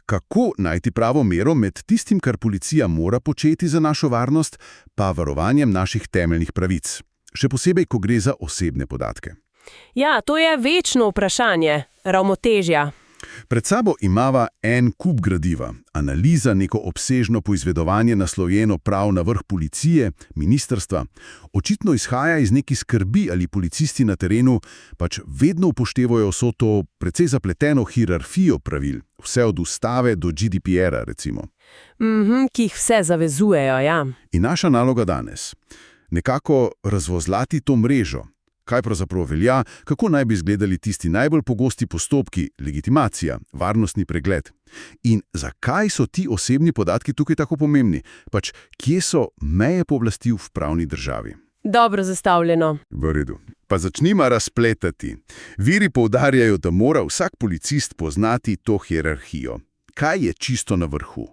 Kako najti pravo mero med tistim, kar policija mora početi za našo varnost, pa varovanjem naših temeljnih pravic? Še posebej, ko gre za osebne podatke. Ja, to je večno vprašanje, ravnotežja. Pred sabo imava en kup gradiva, analiza, neko obsežno poizvedovanje naslovljeno prav na vrh policije, ministrstva. Očitno izhaja iz neki skrbi, ali policisti na terenu pač vedno upoštevajo vso to precej zapleteno hierarhijo pravil, vse od ustave do GDPR-a, recimo. Ki jih vse zavezujejo, ja. In naša naloga danes, nekako razvozlati to mrežo. Kaj pravzaprav velja, kako naj bi izgledali tisti najbolj pogosti postopki, legitimacija, varnostni pregled. In zakaj so ti osebni podatki tukaj tako pomembni? Pač, kje so meje pooblastil v pravni državi? Dobro zastavljeno. V redu. Pa začnimo razpletati. Viri poudarjajo, da mora vsak policist poznati to hierarhijo. Kaj je čisto na vrhu?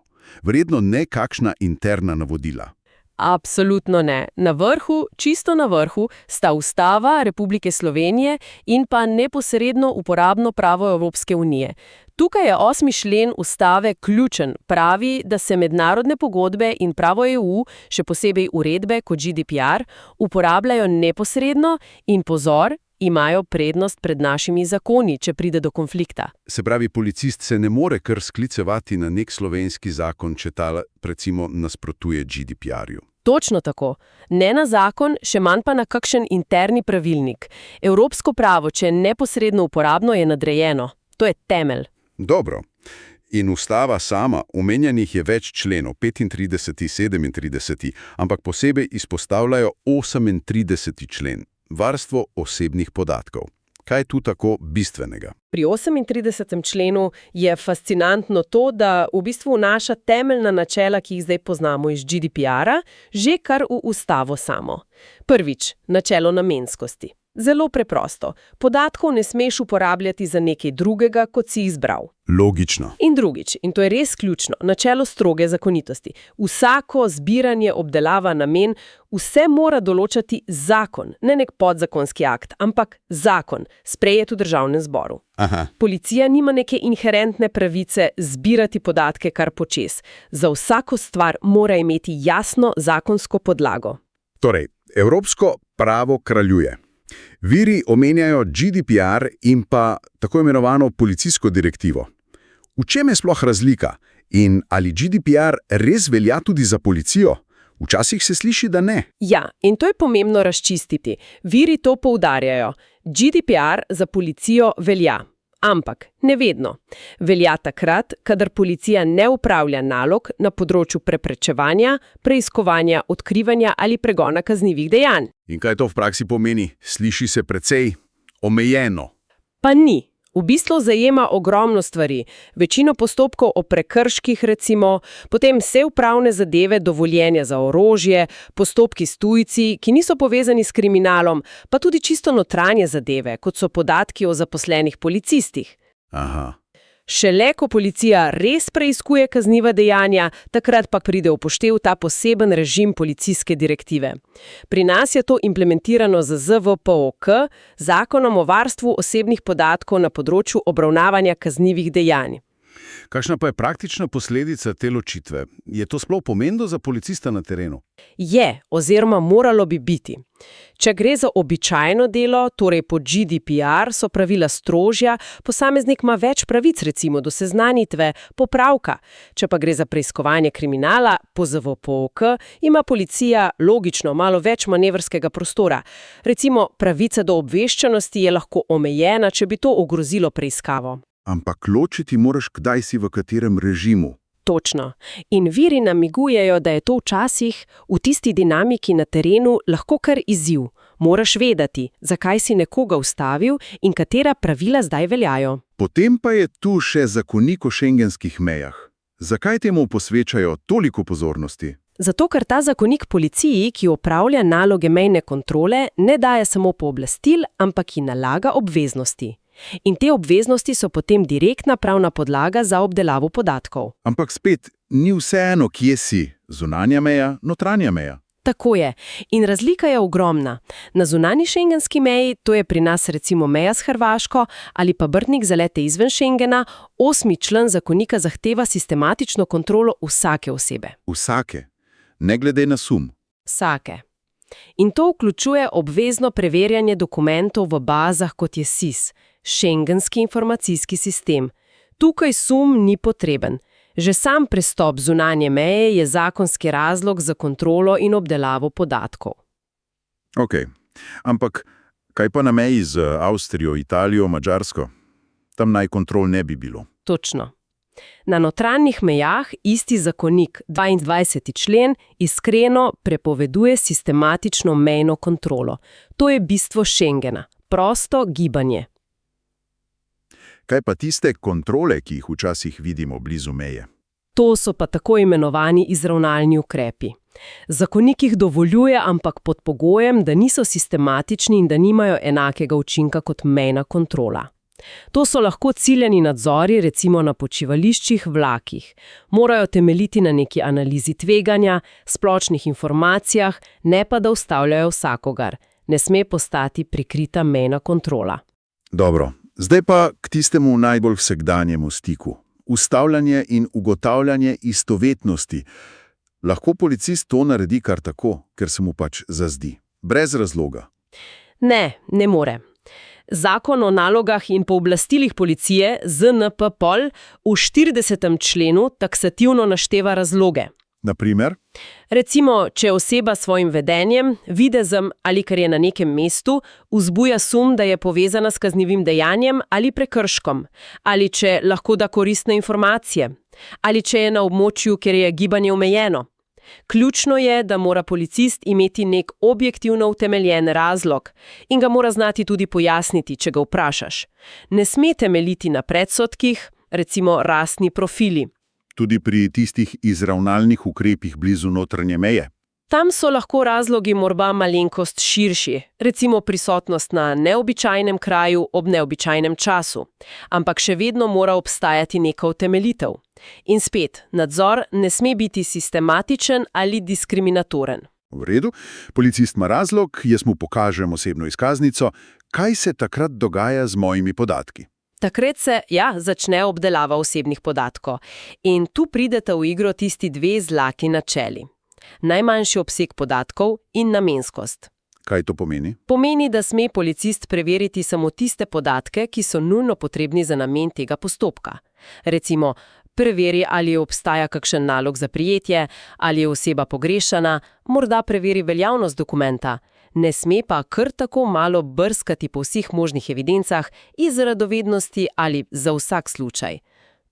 Verjetno ne kakšna interna navodila. Absolutno ne. Na vrhu, čisto na vrhu, sta Ustava Republike Slovenije in pa neposredno uporabno pravo Evropske unije. Tukaj je 8. člen Ustave ključen, pravi, da se mednarodne pogodbe in pravo EU, še posebej uredbe kot GDPR, uporabljajo neposredno in pozor, imajo prednost pred našimi zakoni, če pride do konflikta. Se pravi, policist se ne more kar sklicevati na nek slovenski zakon, če ta, recimo, nasprotuje GDPR-ju. Točno tako. Ne na zakon, še manj pa na kakšen interni pravilnik. Evropsko pravo, če je neposredno uporabno, je nadrejeno. To je temelj. Dobro. In ustava sama, omenjenih je več členov, 35, 37, ampak posebej izpostavljajo 38. člen. Varstvo osebnih podatkov. Kaj je tu tako bistvenega? Pri 38. členu je fascinantno to, da v bistvu vnaša temeljna načela, ki jih zdaj poznamo iz GDPR-a, že kar v ustavo samo. Prvič, načelo namenskosti. Zelo preprosto. Podatkov ne smeš uporabljati za nekaj drugega, kot si izbral. Logično. In drugič, in to je res ključno, načelo stroge zakonitosti. Vsako zbiranje, obdelava, namen, vse mora določati zakon, ne nek podzakonski akt, ampak zakon, sprejet v Državnem zboru. Aha. Policija nima neke inherentne pravice zbirati podatke kar počez. Za vsako stvar mora imeti jasno zakonsko podlago. Torej, evropsko pravo kraljuje. Viri omenjajo GDPR in pa tako imenovano policijsko direktivo. V čem je sploh razlika? In ali GDPR res velja tudi za policijo? Včasih se sliši, da ne. Ja, in to je pomembno razčistiti. Viri to poudarjajo. GDPR za policijo velja. Ampak ne vedno. Velja takrat, kadar policija ne upravlja nalog na področju preprečevanja, preiskovanja, odkrivanja ali pregona kaznivih dejanj. In kaj to v praksi pomeni? Sliši se precej omejeno. Pa ni. V bistvu zajema ogromno stvari. Večino postopkov o prekrških recimo, potem vse upravne zadeve, dovoljenja za orožje, postopki s tujci, ki niso povezani s kriminalom, pa tudi čisto notranje zadeve, kot so podatki o zaposlenih policistih. Aha. Šele ko policija res preiskuje kazniva dejanja, takrat pa pride v upoštev ta poseben režim policijske direktive. Pri nas je to implementirano z ZVPOK, Zakonom o varstvu osebnih podatkov na področju obravnavanja kaznivih dejanj. Kakšna pa je praktična posledica te ločitve? Je to sploh pomembno za policista na terenu? Je, oziroma moralo bi biti. Če gre za običajno delo, torej po GDPR, so pravila strožja, posameznik ima več pravic, recimo do seznanitve, popravka. Če pa gre za preiskovanje kriminala, po ZVPOK, ima policija logično malo več manevrskega prostora. Recimo, pravica do obveščenosti je lahko omejena, če bi to ogrozilo preiskavo. Ampak ločiti moraš, kdaj si v katerem režimu. Točno. In viri namigujejo, da je to včasih v tisti dinamiki na terenu lahko kar izziv. Moraš vedeti, zakaj si nekoga ustavil in katera pravila zdaj veljajo. Potem pa je tu še zakonik o šengenskih mejah. Zakaj temu posvečajo toliko pozornosti? Zato, ker ta zakonik policiji, ki opravlja naloge mejne kontrole, ne daje samo pooblastil, ampak ji nalaga obveznosti. In te obveznosti so potem direktna pravna podlaga za obdelavo podatkov. Ampak spet, ni vseeno, kje si, zunanja meja, notranja meja. Tako je. In razlika je ogromna. Na zunanji šengenski meji, to je pri nas recimo meja s Hrvaško, ali pa Brtnik za lete izven Šengena, 8. člen zakonika zahteva sistematično kontrolo vsake osebe. Vsake, ne glede na sum. Vsake. In to vključuje obvezno preverjanje dokumentov v bazah, kot je SIS, Šengenski informacijski sistem. Tukaj sum ni potreben. Že sam prestop zunanje meje je zakonski razlog za kontrolo in obdelavo podatkov. Ok, ampak kaj pa na meji z Avstrijo, Italijo, Madžarsko? Tam naj kontrol ne bi bilo. Točno. Na notranjih mejah isti zakonik, 22. člen, iskreno prepoveduje sistematično mejno kontrolo. To je bistvo Šengena. Prosto gibanje. Kaj pa tiste kontrole, ki jih včasih vidimo blizu meje? To so pa tako imenovani izravnalni ukrepi. Zakonik jih dovoljuje, ampak pod pogojem, da niso sistematični in da nimajo enakega učinka kot mejna kontrola. To so lahko ciljani nadzori, recimo na počivališčih, vlakih. Morajo temeljiti na neki analizi tveganja, splošnih informacijah, ne pa da ustavljajo vsakogar. Ne sme postati prikrita mejna kontrola. Dobro. Zdaj pa k tistemu najbolj vsakdanjemu stiku. Ustavljanje in ugotavljanje istovetnosti. Lahko policist to naredi kar tako, ker se mu pač zazdi. Brez razloga. Ne, ne more. Zakon o nalogah in pooblastilih policije, ZNP-POL, v 40. členu taksativno našteva razloge. Naprimer? Recimo, če oseba s svojim vedenjem, videzem ali ker je na nekem mestu, vzbuja sum, da je povezana s kaznivim dejanjem ali prekrškom, ali če lahko da koristne informacije, ali če je na območju, kjer je gibanje omejeno. Ključno je, da mora policist imeti nek objektivno utemeljen razlog in ga mora znati tudi pojasniti, če ga vprašaš. Ne sme temeljiti na predsodkih, recimo rasni profili. Tudi pri tistih izravnalnih ukrepih blizu notranje meje. Tam so lahko razlogi morda malenkost širši, recimo prisotnost na neobičajnem kraju ob neobičajnem času, ampak še vedno mora obstajati neka utemeljitev. In spet, nadzor ne sme biti sistematičen ali diskriminatoren. V redu, policist ima razlog, jaz mu pokažem osebno izkaznico, kaj se takrat dogaja z mojimi podatki. Takrat se, začne obdelava osebnih podatkov. In tu prideta v igro tisti dve zlati načeli. Najmanjši obseg podatkov in namenskost. Kaj to pomeni? Pomeni, da sme policist preveriti samo tiste podatke, ki so nujno potrebni za namen tega postopka. Recimo, preveri, ali obstaja kakšen nalog za prijetje, ali je oseba pogrešana, morda preveri veljavnost dokumenta. Ne sme pa kar tako malo brskati po vseh možnih evidencah iz radovednosti ali za vsak slučaj.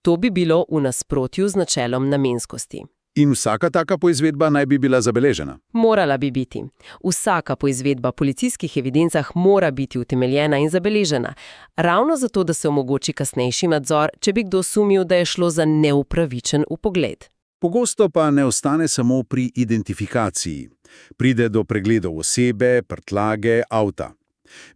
To bi bilo v nasprotju z načelom namenskosti. In vsaka taka poizvedba naj bi bila zabeležena? Morala bi biti. Vsaka poizvedba v policijskih evidencah mora biti utemeljena in zabeležena. Ravno zato, da se omogoči kasnejši nadzor, če bi kdo sumil, da je šlo za neupravičen vpogled. Pogosto pa ne ostane samo pri identifikaciji. Pride do pregledov osebe, prtljage, avta.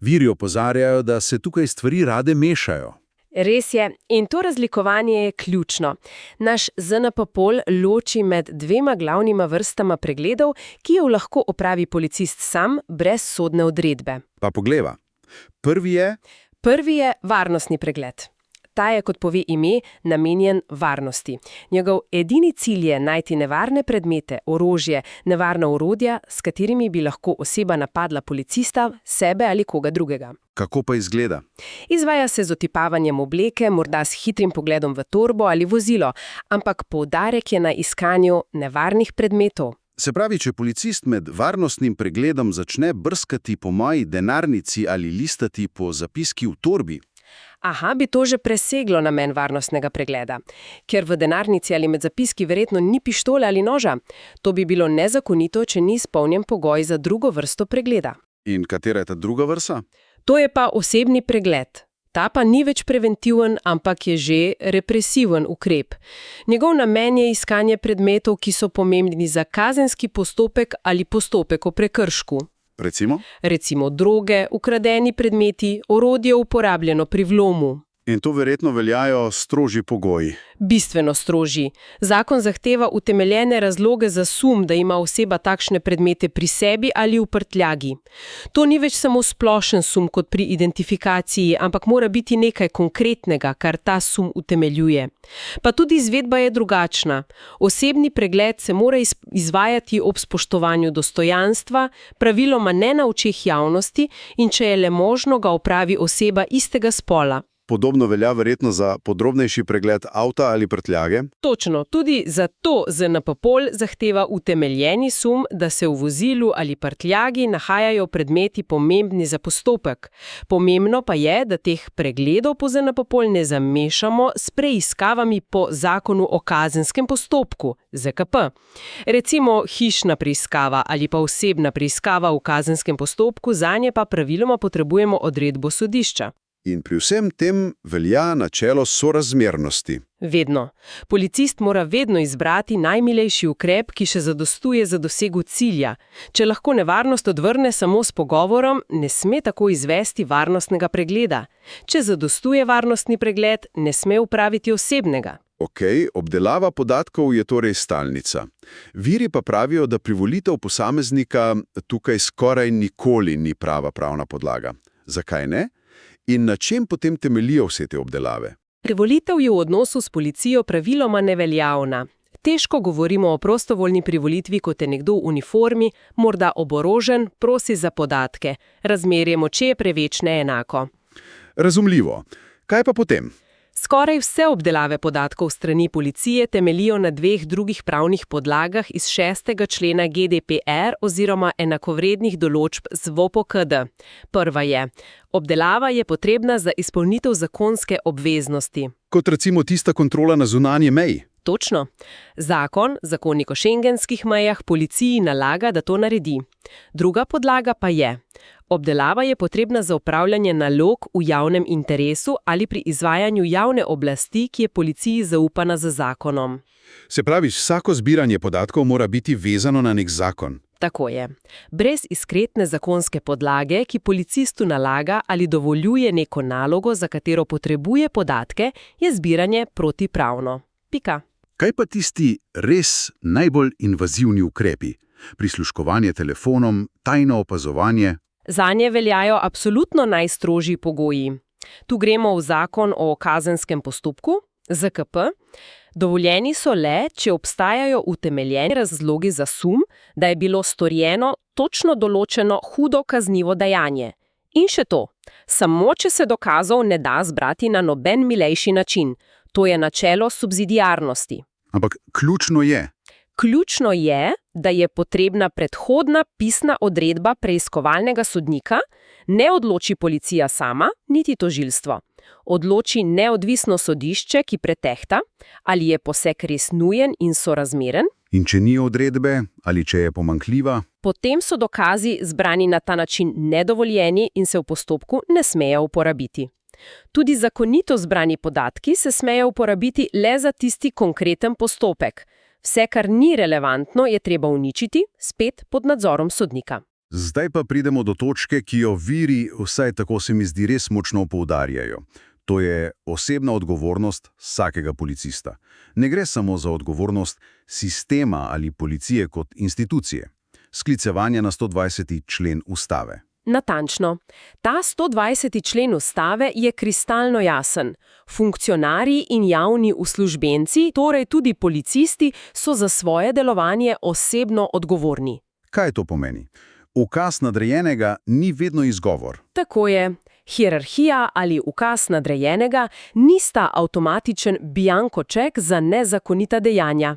Viri opozarjajo, da se tukaj stvari rade mešajo. Res je, in to razlikovanje je ključno. Naš ZNP-POL loči med dvema glavnima vrstama pregledov, ki jo lahko opravi policist sam, brez sodne odredbe. Pa pogleva. Prvi je varnostni pregled. Ta je, kot pove ime, namenjen varnosti. Njegov edini cilj je najti nevarne predmete, orožje, nevarna orodja, s katerimi bi lahko oseba napadla policista, sebe ali koga drugega. Kako pa izgleda? Izvaja se z otipavanjem obleke, morda s hitrim pogledom v torbo ali vozilo, ampak poudarek je na iskanju nevarnih predmetov. Se pravi, če policist med varnostnim pregledom začne brskati po moji denarnici ali listati po zapiski v torbi, bi to že preseglo namen varnostnega pregleda. Ker v denarnici ali med zapiski verjetno ni pištole ali noža, to bi bilo nezakonito, če ni izpolnjen pogoj za drugo vrsto pregleda. In katera je ta druga vrsta? To je pa osebni pregled. Ta pa ni več preventiven, ampak je že represiven ukrep. Njegov namen je iskanje predmetov, ki so pomembni za kazenski postopek ali postopek o prekršku. Recimo? Recimo droge, ukradeni predmeti, orodje uporabljeno pri vlomu. In to verjetno veljajo strožji pogoji. Bistveno strožji. Zakon zahteva utemeljene razloge za sum, da ima oseba takšne predmete pri sebi ali v prtljagi. To ni več samo splošen sum kot pri identifikaciji, ampak mora biti nekaj konkretnega, kar ta sum utemeljuje. Pa tudi izvedba je drugačna. Osebni pregled se mora izvajati ob spoštovanju dostojanstva, praviloma ne na očeh javnosti in če je le možno, ga opravi oseba istega spola. Podobno velja verjetno za podrobnejši pregled avta ali prtljage. Točno, tudi zato ZNP-Pol zahteva utemeljeni sum, da se v vozilu ali prtljagi nahajajo predmeti pomembni za postopek. Pomembno pa je, da teh pregledov po ZNP-Pol ne zamešamo s preiskavami po zakonu o kazenskem postopku, ZKP. Recimo hišna preiskava ali pa osebna preiskava v kazenskem postopku, zanje pa praviloma potrebujemo odredbo sodišča. In pri vsem tem velja načelo sorazmernosti. Vedno. Policist mora vedno izbrati najmilejši ukrep, ki še zadostuje za dosego cilja. Če lahko nevarnost odvrne samo s pogovorom, ne sme tako izvesti varnostnega pregleda. Če zadostuje varnostni pregled, ne sme upraviti osebnega. Obdelava podatkov je torej stalnica. Viri pa pravijo, da privolitev posameznika tukaj skoraj nikoli ni prava pravna podlaga. Zakaj ne? In na čem potem temeljijo vse te obdelave? Privolitev je v odnosu s policijo praviloma neveljavna. Težko govorimo o prostovoljni privolitvi, kot je nekdo v uniformi, morda oborožen, prosi za podatke. Razmerje moči je preveč neenako. Razumljivo. Kaj pa potem? Skoraj vse obdelave podatkov strani policije temeljijo na dveh drugih pravnih podlagah iz 6. člena GDPR oziroma enakovrednih določb ZVOP-KD. Prva je: obdelava je potrebna za izpolnitev zakonske obveznosti. Kot recimo tista kontrola na zunanji meji. Točno. Zakonik o šengenskih mejah policiji nalaga, da to naredi. Druga podlaga pa je: obdelava je potrebna za opravljanje nalog v javnem interesu ali pri izvajanju javne oblasti, ki je policiji zaupana z zakonom. Se pravi, vsako zbiranje podatkov mora biti vezano na nek zakon. Tako je. Brez izkretne zakonske podlage, ki policistu nalaga ali dovoljuje neko nalogo, za katero potrebuje podatke, je zbiranje protipravno. Pika. Kaj pa tisti res najbolj invazivni ukrepi? Prisluškovanje telefonom, tajno opazovanje? Zanje veljajo absolutno najstrožji pogoji. Tu gremo v zakon o kazenskem postopku, ZKP. Dovoljeni so le, če obstajajo utemeljeni razlogi za sum, da je bilo storjeno točno določeno hudo kaznivo dejanje. In še to, samo če se dokazov ne da zbrati na noben milejši način. To je načelo subsidiarnosti. Ampak ključno je. Ključno je, da je potrebna predhodna pisna odredba preiskovalnega sodnika, ne odloči policija sama, niti tožilstvo. Odloči neodvisno sodišče, ki pretehta, ali je poseg res nujen in sorazmeren. In če ni odredbe, ali če je pomanjkljiva? Potem so dokazi zbrani na ta način nedovoljeni in se v postopku ne smejo uporabiti. Tudi zakonito zbrani podatki se smejo uporabiti le za tisti konkreten postopek. Vse, kar ni relevantno, je treba uničiti, spet pod nadzorom sodnika. Zdaj pa pridemo do točke, ki jo viri, vsaj tako se mi zdi, res močno poudarjajo. To je osebna odgovornost vsakega policista. Ne gre samo za odgovornost sistema ali policije kot institucije. Sklicevanje na 120. člen ustave. Natančno. Ta 120. člen ustave je kristalno jasen. Funkcionarji in javni uslužbenci, torej tudi policisti, so za svoje delovanje osebno odgovorni. Kaj to pomeni? Ukaz nadrejenega ni vedno izgovor. Tako je. Hierarhija ali ukaz nadrejenega nista avtomatičen bianko ček za nezakonita dejanja.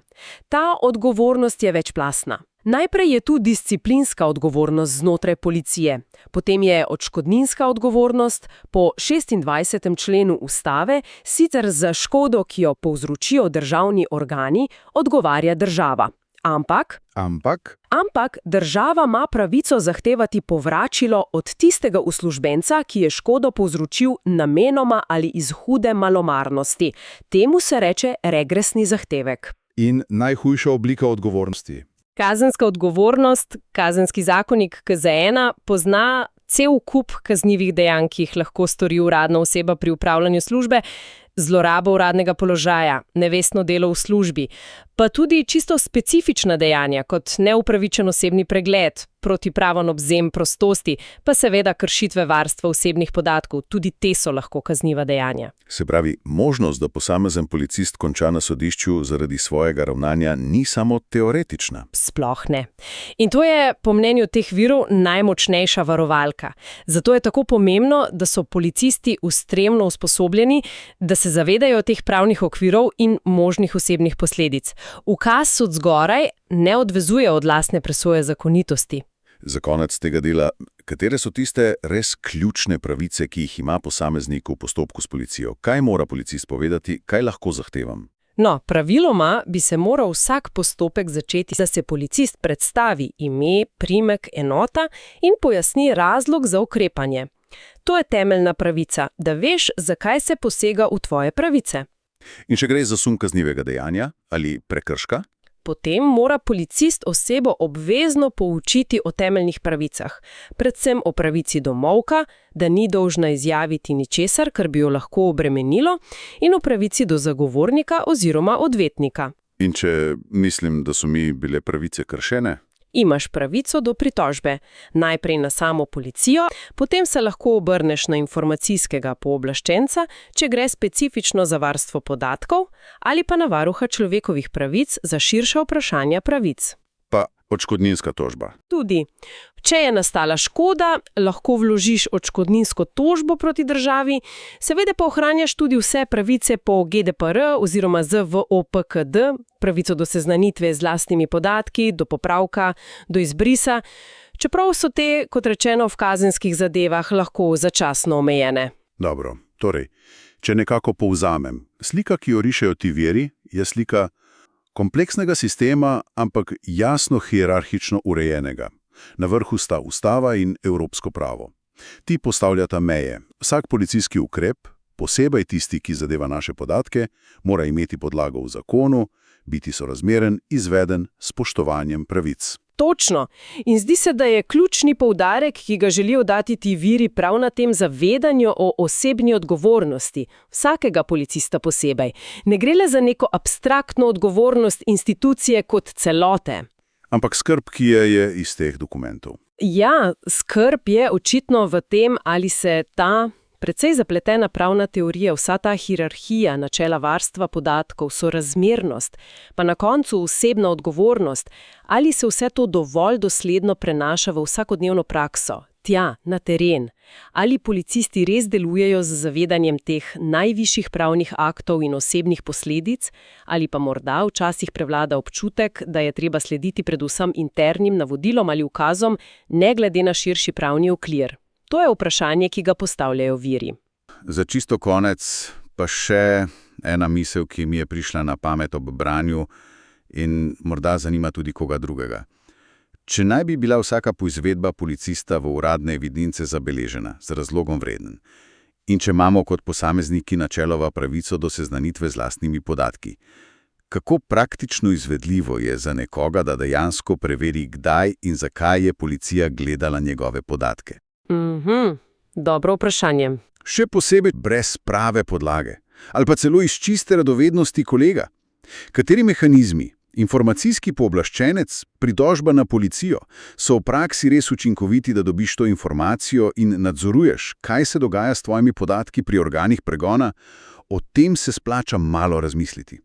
Ta odgovornost je večplastna. Najprej je tu disciplinska odgovornost znotraj policije, potem je odškodninska odgovornost po 26. členu ustave, sicer za škodo, ki jo povzročijo državni organi, odgovarja država. Ampak država ima pravico zahtevati povračilo od tistega uslužbenca, ki je škodo povzročil namenoma ali iz hude malomarnosti. Temu se reče regresni zahtevek. In najhujša oblika odgovornosti? Kazenska odgovornost, kazenski zakonik KZ-1, pozna cel kup kaznivih dejanj, ki jih lahko stori uradna oseba pri upravljanju službe, zlorabo uradnega položaja, nevestno delo v službi, pa tudi čisto specifična dejanja, kot neupravičen osebni pregled, protipraven odvzem prostosti, pa seveda kršitve varstva osebnih podatkov, tudi te so lahko kazniva dejanja. Se pravi, možnost, da posamezen policist konča na sodišču zaradi svojega ravnanja, ni samo teoretična. Sploh ne. In to je, po mnenju teh virov, najmočnejša varovalka. Zato je tako pomembno, da so policisti ustrezno usposobljeni, da se zavedajo teh pravnih okvirov in možnih osebnih posledic. Ukaz od zgoraj ne odvezuje od lastne presoje zakonitosti. Za konec tega dela, katere so tiste res ključne pravice, ki jih ima posameznik v postopku s policijo? Kaj mora policist povedati, kaj lahko zahtevam? No, praviloma bi se moral vsak postopek začeti, da se policist predstavi ime, priimek, enota in pojasni razlog za ukrepanje. To je temeljna pravica, da veš, zakaj se posega v tvoje pravice. In če gre za sum kaznivega dejanja ali prekrška? Potem mora policist osebo obvezno poučiti o temeljnih pravicah, predvsem o pravici do molka, da ni dolžna izjaviti ničesar, kar bi jo lahko obremenilo, in o pravici do zagovornika oziroma odvetnika. In če mislim, da so mi bile pravice kršene? Imaš pravico do pritožbe, najprej na samo policijo, potem se lahko obrneš na informacijskega pooblaščenca, če gre specifično za varstvo podatkov, ali pa na varuha človekovih pravic za širša vprašanja pravic. Pa odškodninska tožba. Tudi. Če je nastala škoda, lahko vložiš odškodninsko tožbo proti državi, seveda pa ohranjaš tudi vse pravice po GDPR oziroma ZVOPKD, pravico do seznanitve z lastnimi podatki, do popravka, do izbrisa, čeprav so te, kot rečeno, v kazenskih zadevah lahko začasno omejene. Dobro, torej, če nekako povzamem, slika, ki jo rišejo ti viri, je slika kompleksnega sistema, ampak jasno hierarhično urejenega. Na vrhu sta ustava in evropsko pravo. Ti postavljata meje. Vsak policijski ukrep, posebej tisti, ki zadeva naše podatke, mora imeti podlago v zakonu, biti sorazmeren, izveden s spoštovanjem pravic. Točno. In zdi se, da je ključni poudarek, ki ga želijo dati ti viri prav na tem zavedanju o osebni odgovornosti vsakega policista posebej. Ne gre le za neko abstraktno odgovornost institucije kot celote. Ampak skrb, ki je iz teh dokumentov. Ja, skrb je očitno v tem, ali se ta precej zapletena pravna teorija, vsa ta hierarhija, načela varstva podatkov, sorazmernost, pa na koncu osebna odgovornost, ali se vse to dovolj dosledno prenaša v vsakodnevno prakso, tja, na teren, ali policisti res delujejo z zavedanjem teh najvišjih pravnih aktov in osebnih posledic, ali pa morda včasih prevlada občutek, da je treba slediti predvsem internim navodilom ali ukazom, ne glede na širši pravni okvir. To je vprašanje, ki ga postavljajo viri. Za čisto konec pa še ena misel, ki mi je prišla na pamet ob branju in morda zanima tudi koga drugega. Če naj bi bila vsaka poizvedba policista v uradne evidence zabeležena z razlogom vreden in če imamo kot posamezniki načeloma pravico do seznanitve z lastnimi podatki, kako praktično izvedljivo je za nekoga, da dejansko preveri, kdaj in zakaj je policija gledala njegove podatke? Dobro vprašanje. Še posebej brez prave podlage ali pa celo iz čiste radovednosti kolega. Kateri mehanizmi, informacijski pooblaščenec, pritožba na policijo, so v praksi res učinkoviti, da dobiš to informacijo in nadzoruješ, kaj se dogaja s tvojimi podatki pri organih pregona? O tem se splača malo razmisliti.